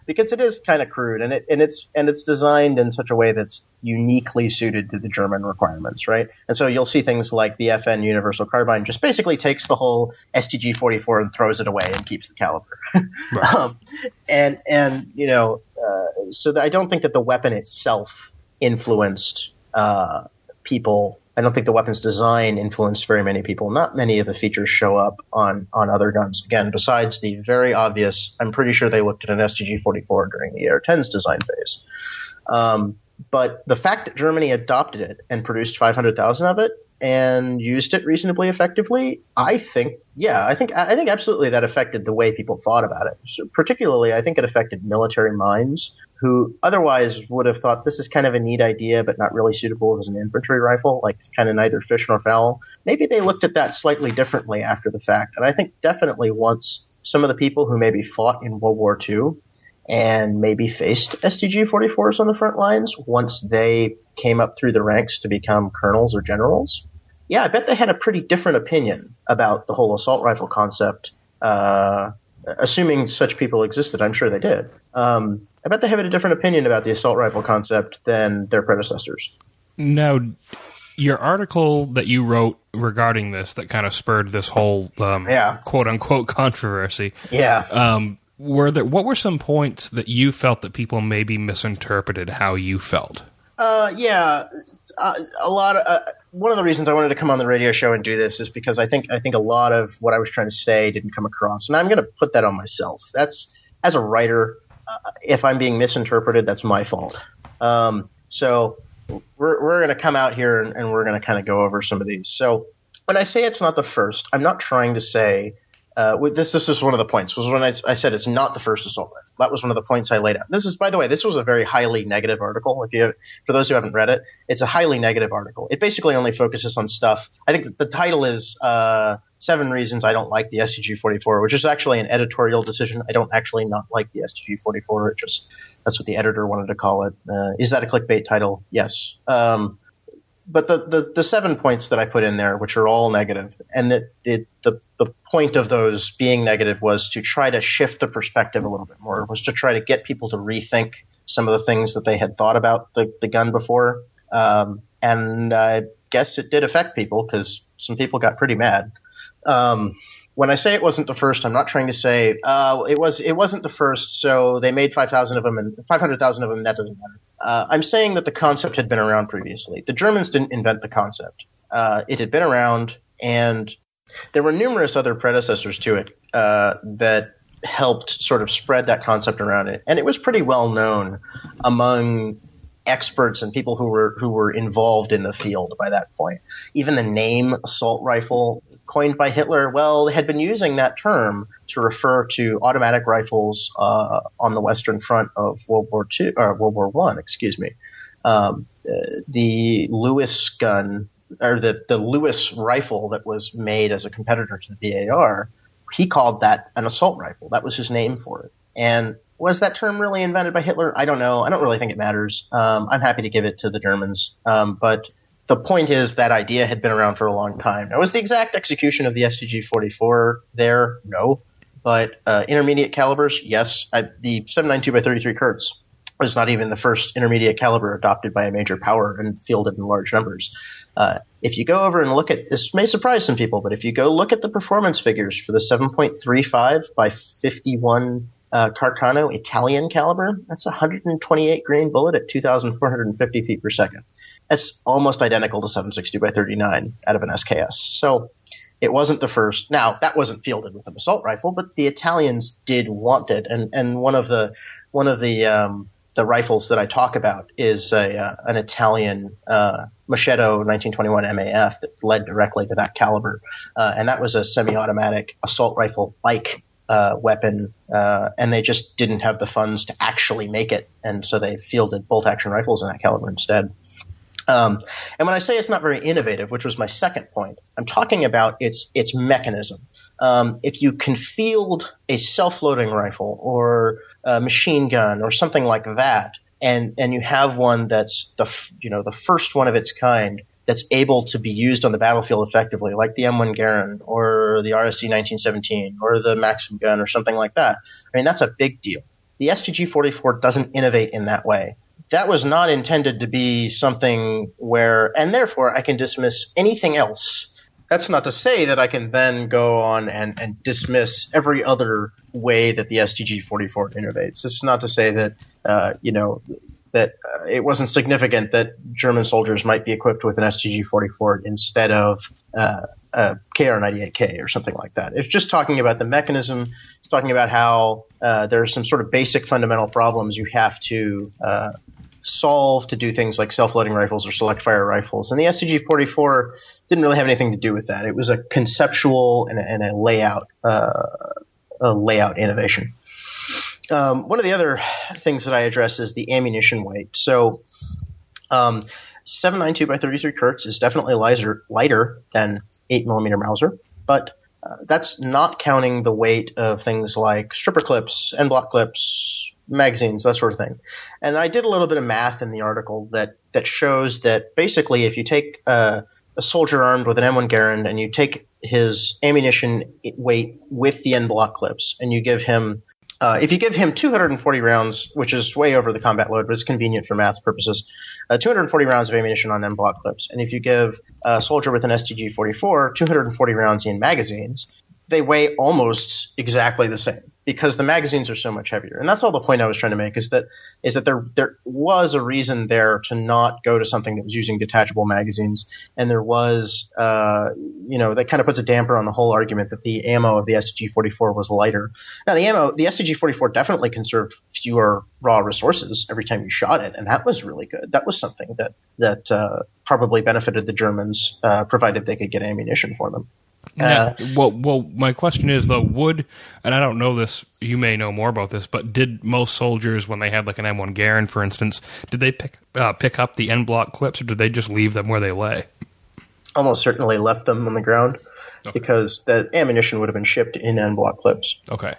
C: because it is kind of crude and it's designed in such a way that's uniquely suited to the German requirements, right? And so you'll see things like the FN Universal Carbine just basically takes the whole STG-44 and throws it away and keeps the caliber.
B: Right.
C: So I don't think that the weapon itself influenced people. I don't think the weapon's design influenced very many people. Not many of the features show up on other guns. Again, besides the very obvious, I'm pretty sure they looked at an STG-44 during the AR-10's design phase. But the fact that Germany adopted it and produced 500,000 of it and used it reasonably effectively, I think absolutely that affected the way people thought about it. So particularly, I think it affected military minds who otherwise would have thought this is kind of a neat idea but not really suitable as an infantry rifle, like it's kind of neither fish nor fowl. Maybe they looked at that slightly differently after the fact. And I think definitely once some of the people who maybe fought in World War II and maybe faced STG-44s on the front lines, once they came up through the ranks to become colonels or generals, I bet they had a pretty different opinion about the whole assault rifle concept, assuming such people existed. I'm sure they did. I bet they have a different opinion about the assault rifle concept than their predecessors.
B: Now, your article that you wrote regarding this that kind of spurred this whole quote-unquote controversy.
C: Yeah.
B: What were some points that you felt that people maybe misinterpreted how you felt?
C: A lot of one of the reasons I wanted to come on the radio show and do this is because I think a lot of what I was trying to say didn't come across, and I'm going to put that on myself. That's, as a writer, if I'm being misinterpreted, that's my fault. So we're going to come out here and we're going to kind of go over some of these. So when I say it's not the first, I'm not trying to say this is one of the points, was when I said it's not the first assault rifle. That was one of the points I laid out. This is, by the way, this was a very highly negative article. For those who haven't read it, it's a highly negative article. It basically only focuses on stuff. I think the title is 7 Reasons I Don't Like the STG-44, which is actually an editorial decision. I don't actually not like the STG-44. That's what the editor wanted to call it. Is that a clickbait title? Yes. But the 7 points that I put in there, which are all negative, and that the point of those being negative was to try to shift the perspective a little bit more, was to try to get people to rethink some of the things that they had thought about the gun before. And I guess it did affect people because some people got pretty mad. When I say it wasn't the first, I'm not trying to say it wasn't the first, so they made 5,000 of them and 500,000 of them. That doesn't matter. I'm saying that the concept had been around previously. The Germans didn't invent the concept. it had been around, and there were numerous other predecessors to it that helped sort of spread that concept around it. And it was pretty well known among experts and people who were involved in the field by that point. Even the name assault rifle, coined by Hitler, well, they had been using that term to refer to automatic rifles on the Western Front of World War I, excuse me. The Lewis gun, or the Lewis rifle that was made as a competitor to the BAR, he called that an assault rifle. That was his name for it. And was that term really invented by Hitler? I don't know. I don't really think it matters. I'm happy to give it to the Germans. But the point is that idea had been around for a long time. Now, was the exact execution of the STG-44 there? No. But intermediate calibers, yes. The 7.92x33 Kurtz was not even the first intermediate caliber adopted by a major power and fielded in large numbers. If you go over and look at – this may surprise some people, but if you go look at the performance figures for the 7.35 by 51 Carcano Italian caliber, that's a 128 grain bullet at 2,450 feet per second. That's almost identical to 7.62 by 39 out of an SKS. So it wasn't the first. Now, that wasn't fielded with an assault rifle, but the Italians did want it. And one of the rifles that I talk about is an Italian Machetto 1921 MAF that led directly to that caliber. And that was a semi-automatic assault rifle-like weapon, and they just didn't have the funds to actually make it, and so they fielded bolt-action rifles in that caliber instead. And when I say it's not very innovative, which was my second point, I'm talking about its mechanism. If you can field a self-loading rifle or a machine gun or something like that, and you have one that's the first one of its kind that's able to be used on the battlefield effectively, like the M1 Garand or the RSC 1917 or the Maxim gun or something like that, I mean, that's a big deal. The STG-44 doesn't innovate in that way. That was not intended to be something where – and therefore I can dismiss anything else. That's not to say that I can then go on and dismiss every other way that the STG-44 innovates. This is not to say that that it wasn't significant that German soldiers might be equipped with an STG-44 instead of a KR-98K or something like that. It's just talking about the mechanism. It's talking about how there are some sort of basic fundamental problems you have to solve to do things like self-loading rifles or select fire rifles. And the STG-44 didn't really have anything to do with that. It was a conceptual and a layout innovation. One of the other things that I address is the ammunition weight. So 7.92 by 33 Kurtz is definitely lighter than 8mm Mauser, but that's not counting the weight of things like stripper clips, end block clips, magazines, that sort of thing. And I did a little bit of math in the article that shows that basically if you take a soldier armed with an M1 Garand and you take his ammunition weight with the end block clips and you give him if you give him 240 rounds, which is way over the combat load, but it's convenient for math purposes, 240 rounds of ammunition on end block clips. And if you give a soldier with an STG-44 240 rounds in magazines, they weigh almost exactly the same because the magazines are so much heavier. And that's all the point I was trying to make is that there was a reason there to not go to something that was using detachable magazines. And there was, that kind of puts a damper on the whole argument that the ammo of the STG-44 was lighter. Now, the STG-44 definitely conserved fewer raw resources every time you shot it. And that was really good. That was something that probably benefited the Germans, provided they could get ammunition for them.
B: Well, my question is though, and I don't know this, you may know more about this, but did most soldiers, when they had like an M1 Garand, for instance, did they pick up the end block clips, or did they just leave them where they lay? Almost certainly left them on the ground, because the ammunition would have been shipped in end block clips. Okay.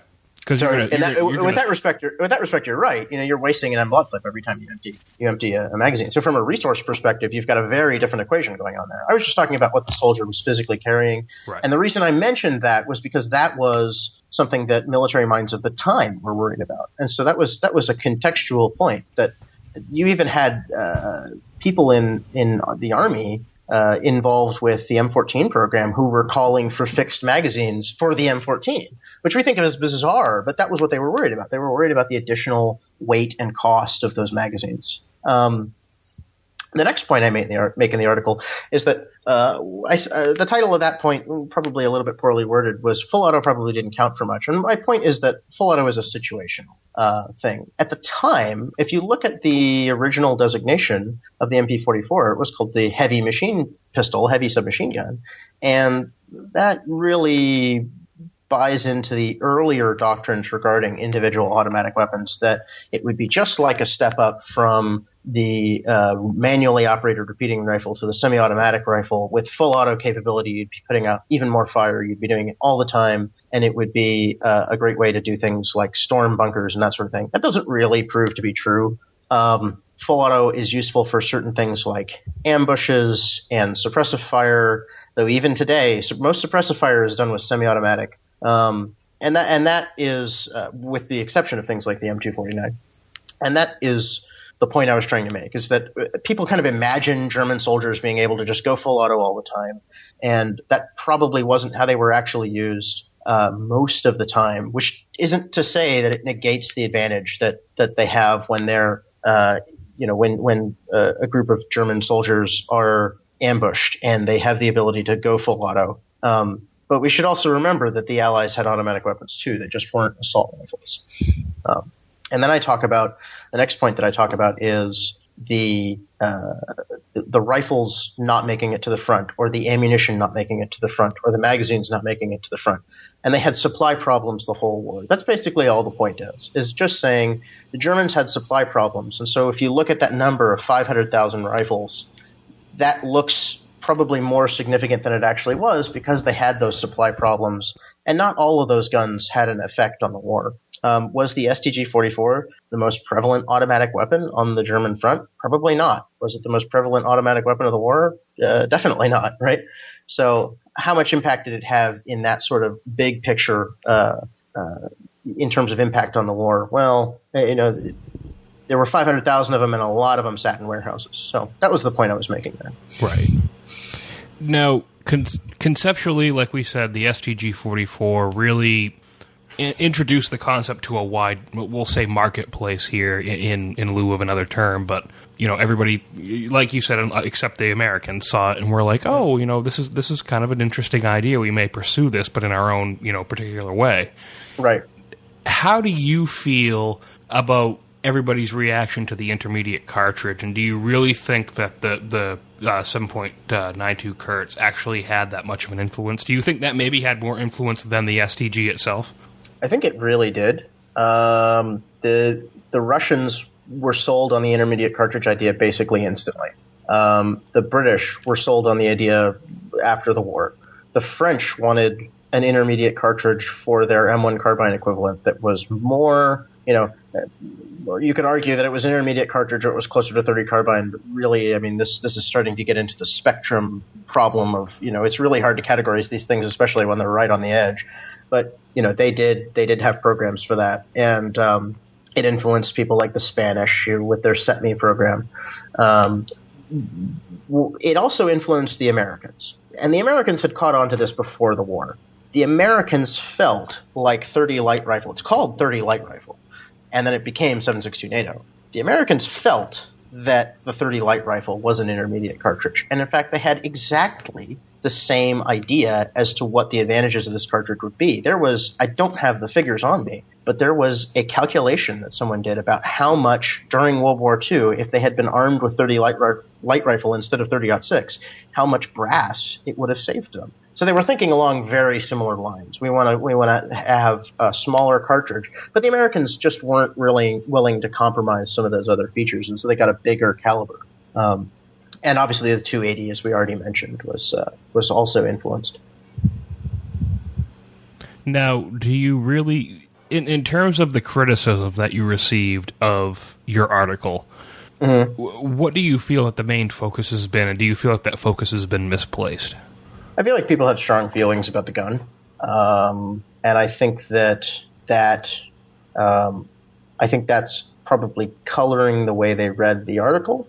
C: With that respect, you're right. You're wasting an M block clip every time you empty a magazine. So from a resource perspective, you've got a very different equation going on there. I was just talking about what the soldier was physically carrying, right. And the reason I mentioned that was because that was something that military minds of the time were worried about, and so that was a contextual point that you even had people in the Army involved with the M14 program who were calling for fixed magazines for the M14, which we think of as bizarre, but that was what they were worried about. They were worried about the additional weight and cost of those magazines. The next point I make in the article is that the title of that point, probably a little bit poorly worded, was full auto probably didn't count for much. And my point is that full auto is a situational thing. At the time, if you look at the original designation of the MP44, it was called the heavy machine pistol, heavy submachine gun. And that really buys into the earlier doctrines regarding individual automatic weapons, that it would be just like a step up from the manually operated repeating rifle to the semi-automatic rifle with full auto capability. You'd be putting out even more fire. You'd be doing it all the time, and it would be a great way to do things like storm bunkers and that sort of thing. That doesn't really prove to be true. Full auto is useful for certain things like ambushes and suppressive fire, though even today, most suppressive fire is done with semi-automatic. And that is, with the exception of things like the M249. And that is the point I was trying to make, is that people kind of imagine German soldiers being able to just go full auto all the time. And that probably wasn't how they were actually used most of the time, which isn't to say that it negates the advantage that they have when they're, when a group of German soldiers are ambushed and they have the ability to go full auto. But we should also remember that the Allies had automatic weapons too. They just weren't assault rifles. And then the next point that I talk about is the rifles not making it to the front, or the ammunition not making it to the front, or the magazines not making it to the front. And they had supply problems the whole war. That's basically all the point is just saying the Germans had supply problems. And so if you look at that number of 500,000 rifles, that looks probably more significant than it actually was, because they had those supply problems, and not all of those guns had an effect on the war. Was the STG-44 the most prevalent automatic weapon on the German front? Probably not. Was it the most prevalent automatic weapon of the war? Definitely not, right? So how much impact did it have in that sort of big picture in terms of impact on the war? Well, there were 500,000 of them, and a lot of them sat in warehouses. So that was the point I was making there.
B: Right. Now, conceptually, like we said, the STG-44 really introduced the concept to a wide, we'll say, marketplace here in lieu of another term. But everybody, like you said, except the Americans, saw it and were like, "Oh, this is kind of an interesting idea. We may pursue this, but in our own particular way."
C: Right.
B: How do you feel about everybody's reaction to the intermediate cartridge, and do you really think that the 7.92 Kurtz actually had that much of an influence? Do you think that maybe had more influence than the STG itself?
C: I think it really did. The Russians were sold on the intermediate cartridge idea basically instantly. The British were sold on the idea after the war. The French wanted an intermediate cartridge for their M1 carbine equivalent that was more, you could argue that it was an intermediate cartridge or it was closer to 30 carbine, but really, I mean, this is starting to get into the spectrum problem of, it's really hard to categorize these things, especially when they're right on the edge. But, they did have programs for that. And it influenced people like the Spanish with their SETME program. It also influenced the Americans. And the Americans had caught on to this before the war. The Americans felt like 30 light rifle. It's called 30 light rifle. And then it became 7.62 NATO. The Americans felt that the 30 light rifle was an intermediate cartridge. And in fact, they had exactly the same idea as to what the advantages of this cartridge would be. I don't have the figures on me, but there was a calculation that someone did about how much during World War II, if they had been armed with 30 light rifle instead of 30-06, how much brass it would have saved them. So they were thinking along very similar lines. We want to have a smaller cartridge, but the Americans just weren't really willing to compromise some of those other features, and so they got a bigger caliber. And obviously, the 280, as we already mentioned, was also influenced. Now,
B: do you really, in terms of the criticism that you received of your article, what do you feel that the main focus has been, and do you feel like that focus has been misplaced?
C: I feel like people have strong feelings about the gun, and I think that's probably coloring the way they read the article.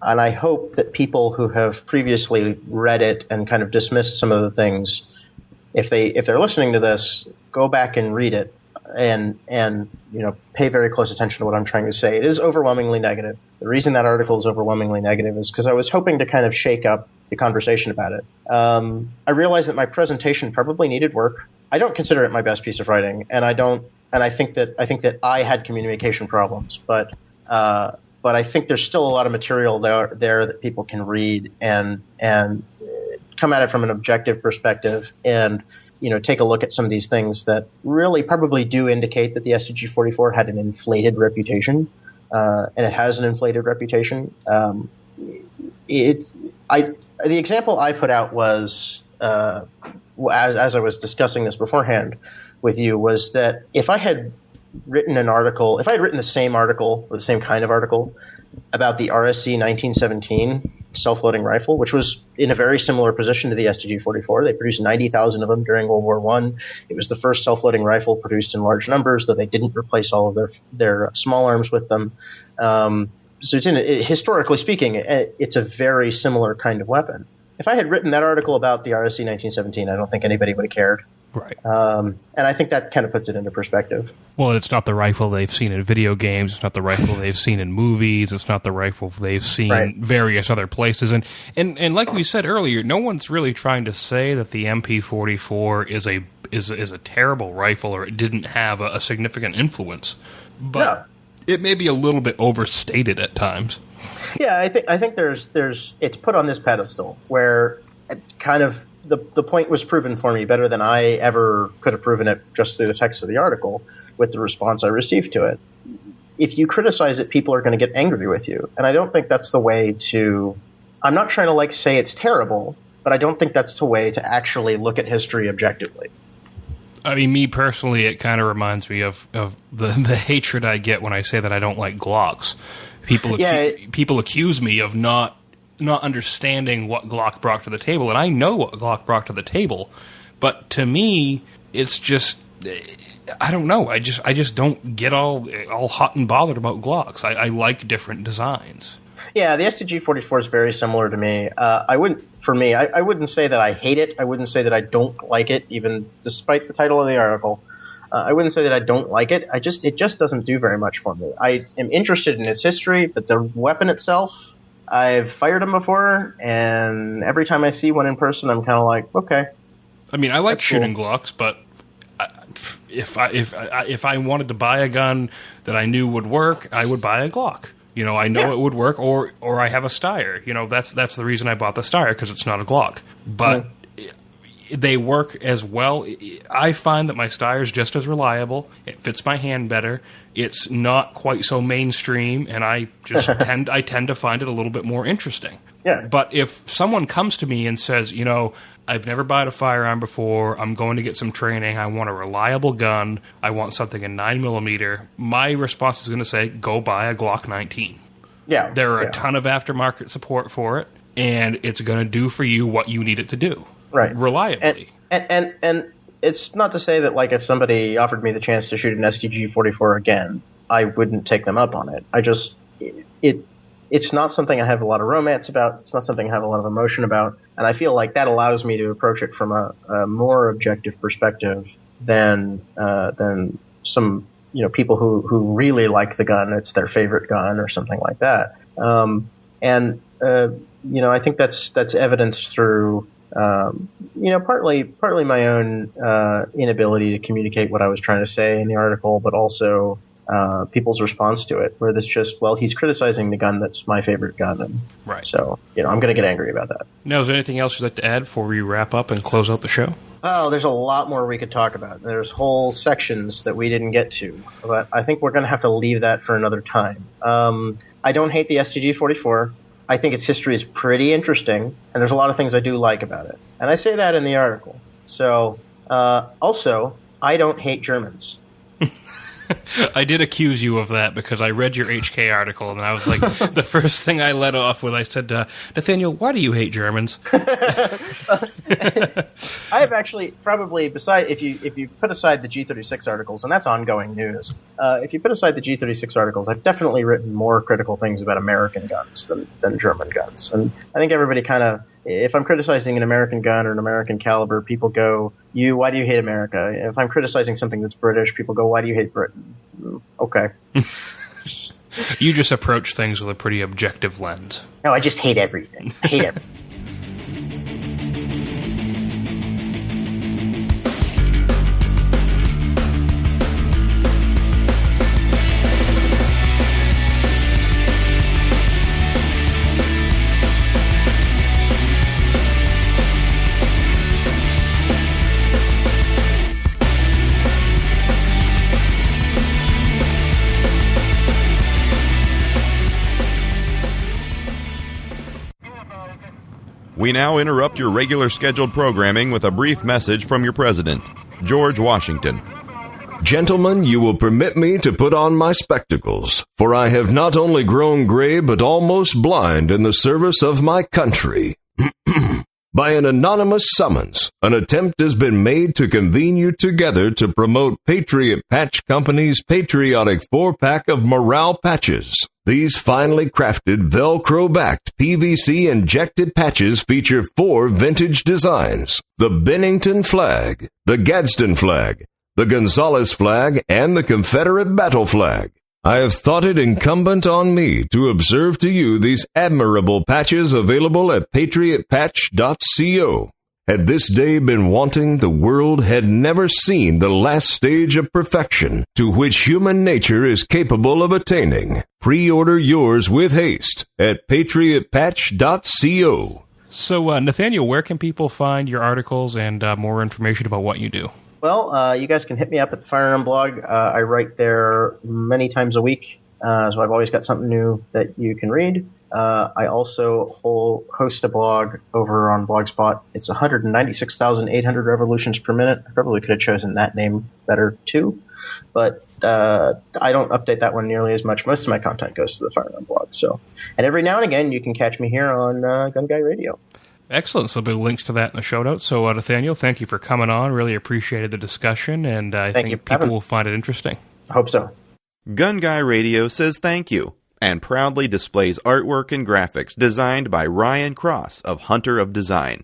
C: And I hope that people who have previously read it and kind of dismissed some of the things, if they're listening to this, go back and read it. and pay very close attention to what I'm trying to say. It is overwhelmingly negative. The reason that article is overwhelmingly negative is because I was hoping to kind of shake up the conversation about it. I realized that my presentation probably needed work. I don't consider it my best piece of writing, and I think that I had communication problems, but I think there's still a lot of material there that people can read and come at it from an objective perspective and take a look at some of these things that really probably do indicate that the STG-44 had an inflated reputation, and it has an inflated reputation. The example I put out was, as I was discussing this beforehand with you, was that if I had written the same article or the same kind of article about the RSC 1917 self-loading rifle, which was in a very similar position to the STG-44. They produced 90,000 of them during World War I. It was the first self-loading rifle produced in large numbers, though they didn't replace all of their small arms with them. So historically speaking, it's a very similar kind of weapon. If I had written that article about the RSC 1917, I don't think anybody would have cared.
B: Right.
C: And I think that kind of puts it into perspective.
B: Well, it's not the rifle they've seen in video games. It's not the rifle they've seen in movies. It's not the rifle they've seen various other places. And like we said earlier, no one's really trying to say that the MP44 is a terrible rifle or it didn't have a significant influence. But it may be a little bit overstated at times.
C: Yeah, I think there's it's put on this pedestal where it kind of the point was proven for me better than I ever could have proven it just through the text of the article with the response I received to it. If you criticize it, people are going to get angry with you. And I don't think that's the way to – I'm not trying to say it's terrible, but I don't think that's the way to actually look at history objectively.
B: I mean, me personally, it kind of reminds me of the hatred I get when I say that I don't like Glocks. People accuse me of not understanding what Glock brought to the table, and I know what Glock brought to the table, but to me, it's just I don't know. I just don't get all hot and bothered about Glocks. I like different designs.
C: Yeah, the STG-44 is very similar to me. I wouldn't say that I hate it. I wouldn't say that I don't like it, even despite the title of the article. I wouldn't say that I don't like it. It just doesn't do very much for me. I am interested in its history, but the weapon itself, I've fired them before, and every time I see one in person, I'm kind of like, okay. I
B: mean, I like shooting Glocks, but if I wanted to buy a gun that I knew would work, I would buy a Glock. I know it would work, or I have a Steyr. That's the reason I bought the Steyr, because it's not a Glock. But they work as well. I find that my Steyr is just as reliable. It fits my hand better. It's not quite so mainstream, and I just tend to find it a little bit more interesting.
C: Yeah.
B: But if someone comes to me and says, I've never bought a firearm before, I'm going to get some training, I want a reliable gun, I want something in 9mm, my response is going to say, go buy a Glock 19.
C: Yeah.
B: There are a ton of aftermarket support for it, and it's going to do for you what you need it to do.
C: Right.
B: Reliably.
C: And it's not to say that, if somebody offered me the chance to shoot an STG-44 again, I wouldn't take them up on it. It's not something I have a lot of romance about. It's not something I have a lot of emotion about. And I feel like that allows me to approach it from a more objective perspective than some people who really like the gun. It's their favorite gun or something like that. I think that's evidenced through partly my own inability to communicate what I was trying to say in the article, but also people's response to it, where he's criticizing the gun that's my favorite gun, and
B: right.
C: So I'm going to get angry about that.
B: Now, is there anything else you'd like to add before we wrap up and close out the show?
C: Oh, there's a lot more we could talk about. There's whole sections that we didn't get to, but I think we're going to have to leave that for another time. I don't hate the STG-44. I think its history is pretty interesting, and there's a lot of things I do like about it. And I say that in the article. So, also, I don't hate Germans.
B: I did accuse you of that because I read your HK article, and I was like, the first thing I led off with, I said, Nathaniel, why do you hate Germans?
C: I have actually probably, if you put aside the G36 articles, and that's ongoing news, if you put aside the G36 articles, I've definitely written more critical things about American guns than German guns. And I think everybody kind of if I'm criticizing an American gun or an American caliber, people go, why do you hate America? If I'm criticizing something that's British, people go, why do you hate Britain? Okay.
B: You just approach things with a pretty objective lens.
C: No, I just hate everything. I hate everything.
A: We now interrupt your regular scheduled programming with a brief message from your president, George Washington.
D: Gentlemen, you will permit me to put on my spectacles, for I have not only grown gray but almost blind in the service of my country. By an anonymous summons, an attempt has been made to convene you together to promote Patriot Patch Company's patriotic 4-pack of morale patches. These finely crafted, Velcro-backed, PVC-injected patches feature 4 vintage designs: the Bennington flag, the Gadsden flag, the Gonzales flag, and the Confederate battle flag. I have thought it incumbent on me to observe to you these admirable patches available at patriotpatch.co. Had this day been wanting, the world had never seen the last stage of perfection to which human nature is capable of attaining. Pre-order yours with haste at patriotpatch.co.
B: So, Nathaniel, where can people find your articles and more information about what you do?
C: Well, you guys can hit me up at the Firearm blog. I write there many times a week, so I've always got something new that you can read. I also host a blog over on Blogspot. It's 196,800 revolutions per minute. I probably could have chosen that name better too, but I don't update that one nearly as much. Most of my content goes to the Firearm blog. And every now and again, you can catch me here on Gun Guy Radio.
B: Excellent. So there'll be links to that in the show notes. So, Nathaniel, thank you for coming on. Really appreciated the discussion, and I think people will find it interesting.
C: I hope so.
A: Gun Guy Radio says thank you and proudly displays artwork and graphics designed by Ryan Cross of Hunter of Design.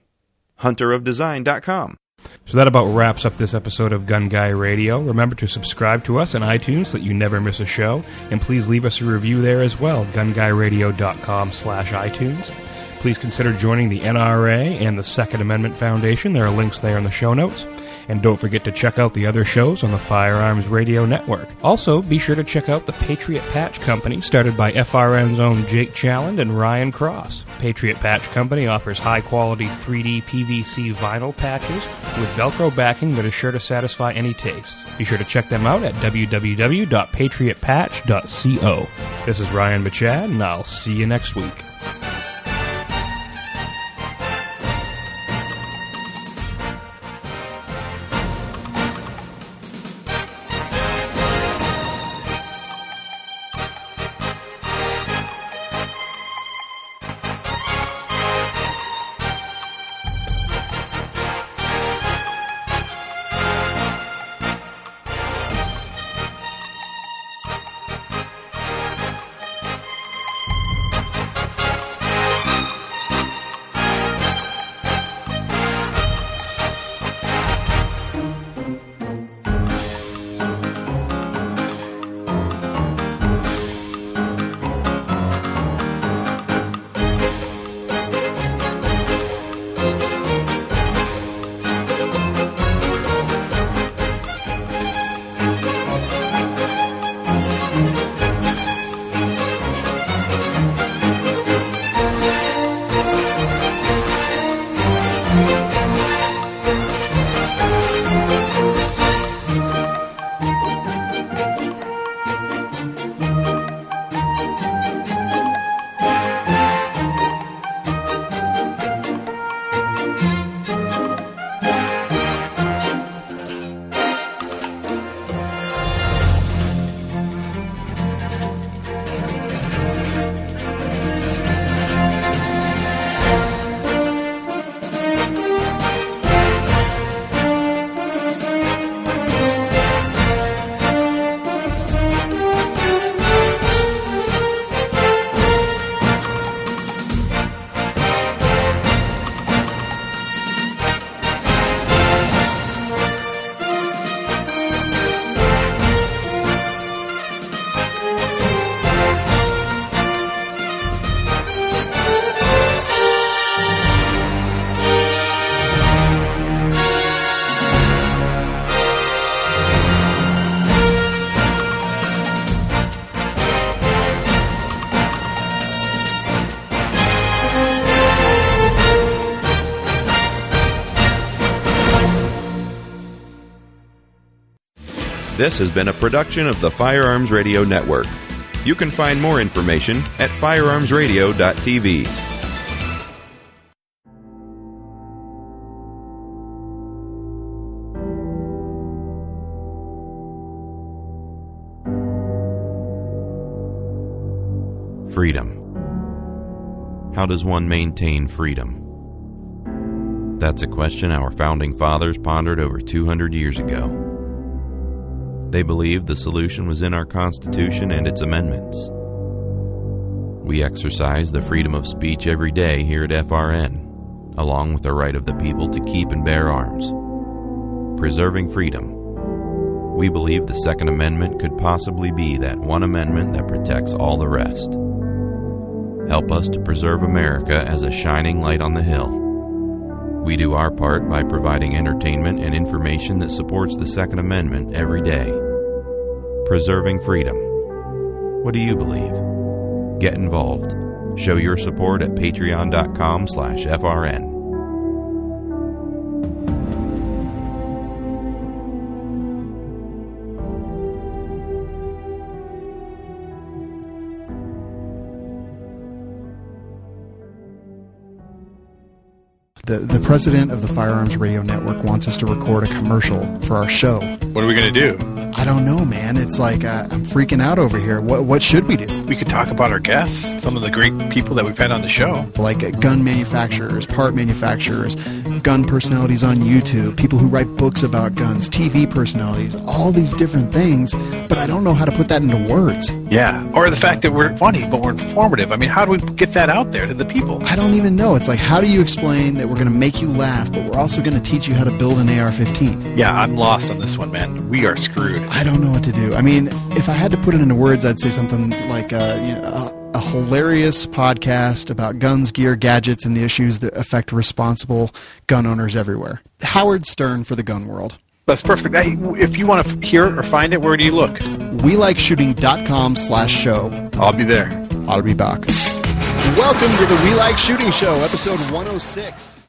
A: hunterofdesign.com.
B: So that about wraps up this episode of Gun Guy Radio. Remember to subscribe to us on iTunes so that you never miss a show, and please leave us a review there as well, gunguyradio.com/iTunes. Please consider joining the NRA and the Second Amendment Foundation. There are links there in the show notes. And don't forget to check out the other shows on the Firearms Radio Network. Also, be sure to check out the Patriot Patch Company, started by FRN's own Jake Challand and Ryan Cross. Patriot Patch Company offers high-quality 3D PVC vinyl patches with Velcro backing that is sure to satisfy any tastes. Be sure to check them out at www.patriotpatch.co. This is Ryan Machad, and I'll see you next week.
A: This has been a production of the Firearms Radio Network. You can find more information at firearmsradio.tv. Freedom. How does one maintain freedom? That's a question our founding fathers pondered over 200 years ago. They believed the solution was in our Constitution and its amendments. We exercise the freedom of speech every day here at FRN, along with the right of the people to keep and bear arms. Preserving freedom. We believe the Second Amendment could possibly be that one amendment that protects all the rest. Help us to preserve America as a shining light on the hill. We do our part by providing entertainment and information that supports the Second Amendment every day. Preserving freedom. What do you believe? Get involved. Show your support at patreon.com/FRN.
E: The president of the Firearms Radio Network wants us to record a commercial for our show.
F: What are we going to do?
E: I don't know, man. It's like I'm freaking out over here. What should we do?
F: We could talk about our guests, some of the great people that we've had on the show.
E: Like gun manufacturers, part manufacturers, gun personalities on YouTube, people who write books about guns, TV personalities, all these different things, but I don't know how to put that into words.
F: Yeah, or the fact that we're funny, but we're informative. I mean, how do we get that out there to the people?
E: I don't even know. It's like, how do you explain that we're going to make you laugh, but we're also going to teach you how to build an AR-15?
F: Yeah, I'm lost on this one, man. We are screwed.
E: I don't know what to do. I mean, if I had to put it into words, I'd say something like a hilarious podcast about guns, gear, gadgets, and the issues that affect responsible gun owners everywhere. Howard Stern for the gun world.
F: That's perfect. Hey, if you want to hear or find it, where do you look?
E: WeLikeShooting.com/show.
F: I'll be there.
E: I'll be back. Welcome to the We Like Shooting Show, episode 106.